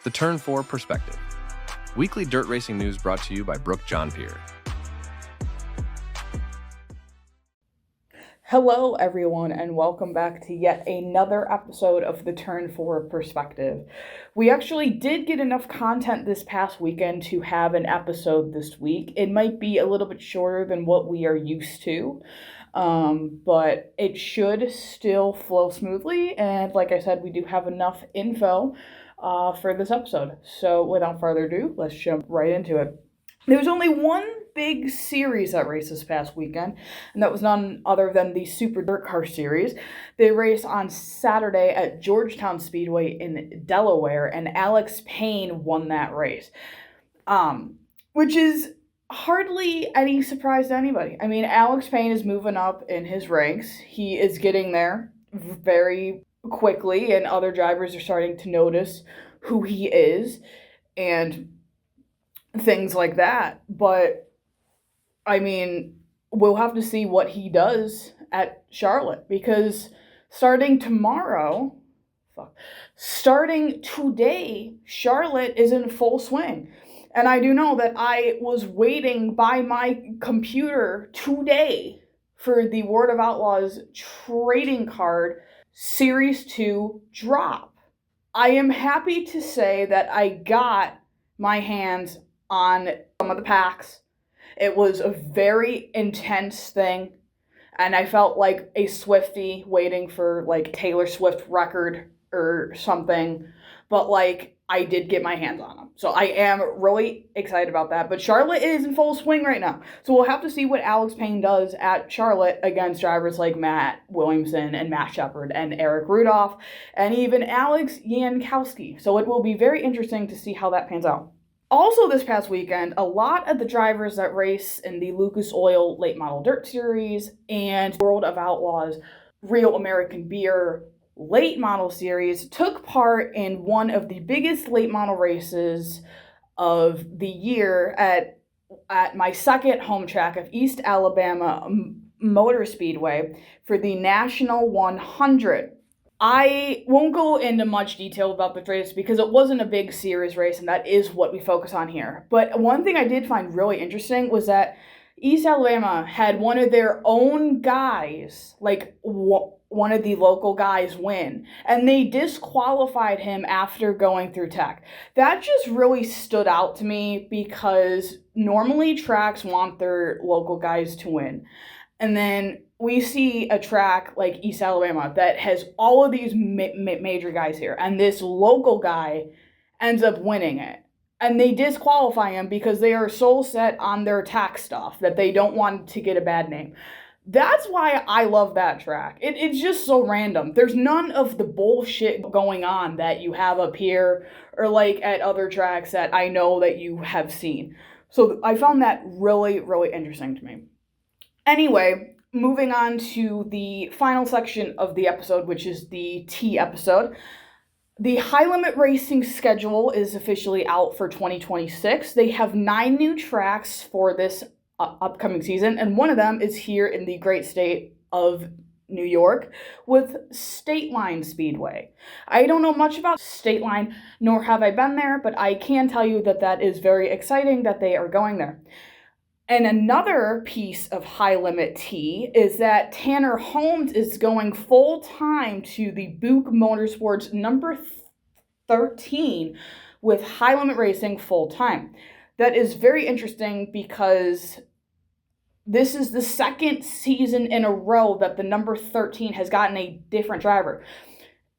The Turn 4 Perspective. Weekly dirt racing news brought to you by Brooke John Peer. Hello, everyone, and welcome back to yet another episode of the Turn 4 Perspective. We actually did get enough content this past weekend to have an episode this week. It might be a little bit shorter than what we are used to, but it should still flow smoothly. And like I said, we do have enough info for this episode. So without further ado, let's jump right into it. There was only one big series that raced this past weekend, and that was none other than the Super Dirt Car Series. They raced on Saturday at Georgetown Speedway in Delaware, and Alex Payne won that race, which is hardly any surprise to anybody. I mean, Alex Payne is moving up in his ranks. He is getting there very quickly, and other drivers are starting to notice who he is, and things like that. But I mean, we'll have to see what he does at Charlotte, because starting today, Charlotte is in full swing. And I do know that I was waiting by my computer today for the World of Outlaws trading card Series 2 drop. I am happy to say that I got my hands on some of the packs. It was a very intense thing, and I felt like a Swiftie waiting for like Taylor Swift record or something, but like I did get my hands on them. So I am really excited about that. But Charlotte is in full swing right now. So we'll have to see what Alex Payne does at Charlotte against drivers like Matt Williamson and Matt Shepard and Eric Rudolph and even Alex Jankowski. So it will be very interesting to see how that pans out. Also this past weekend, a lot of the drivers that race in the Lucas Oil Late Model Dirt Series and World of Outlaws Real American Beer Late Model Series took part in one of the biggest late model races of the year at my second home track of East Alabama Motor Speedway for the National 100. I won't go into much detail about the race because it wasn't a big series race, and that is what we focus on here. But one thing I did find really interesting was that East Alabama had one of their own guys, like one of the local guys, win, and they disqualified him after going through tech. That just really stood out to me because normally tracks want their local guys to win. And then we see a track like East Alabama that has all of these major guys here, and this local guy ends up winning it. And they disqualify him because they are so set on their tax stuff that they don't want to get a bad name. That's why I love that track. It's just so random. There's none of the bullshit going on that you have up here or like at other tracks that I know that you have seen. So I found that really, really interesting to me. Anyway, moving on to the final section of the episode, which is the T episode. The High Limit Racing schedule is officially out for 2026. They have 9 new tracks for this upcoming season, and one of them is here in the great state of New York with State Line Speedway. I don't know much about State Line, nor have I been there, but I can tell you that that is very exciting that they are going there. And another piece of High Limit T is that Tanner Holmes is going full-time to the Buick Motorsports number 13 with High Limit Racing full-time. That is very interesting because this is the second season in a row that the number 13 has gotten a different driver.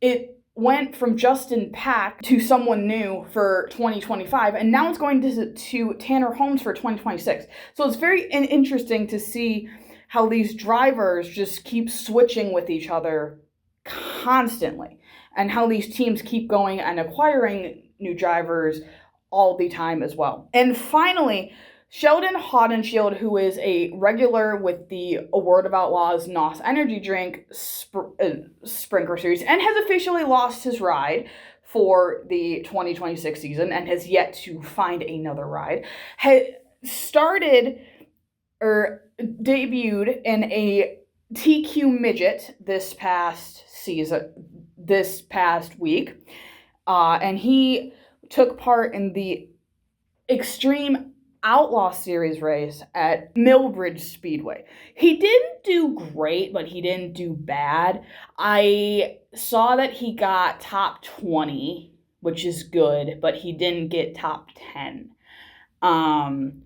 It went from Justin Pack to someone new for 2025, and now it's going to Tanner Holmes for 2026. So it's very interesting to see how these drivers just keep switching with each other constantly, and how these teams keep going and acquiring new drivers all the time as well. And finally, Sheldon Haudenschild, who is a regular with the World of Outlaws NOS Energy Drink Sprinter Series and has officially lost his ride for the 2026 season and has yet to find another ride, had debuted in a TQ Midget this past week, and he took part in the Extreme Outlaw Series race at Millbridge Speedway. He didn't do great, but he didn't do bad. I saw that he got top 20, which is good, but he didn't get top 10. On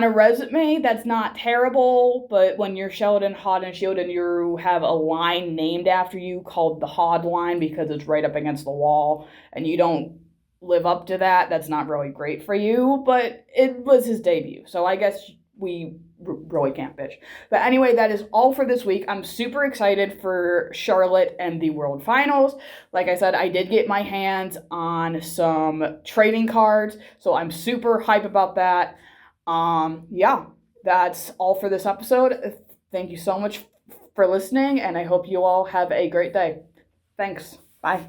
a resume, that's not terrible, but when you're Sheldon Haudenschild and you have a line named after you called the Hod line because it's right up against the wall, and you don't live up to that, that's not really great for you, but it was his debut, so I guess we really can't bitch. But anyway, that is all for this week. I'm super excited for Charlotte and the World Finals. Like I said, I did get my hands on some trading cards, so I'm super hype about that. Yeah, that's all for this episode. Thank you so much for listening, and I hope you all have a great day. Thanks. Bye.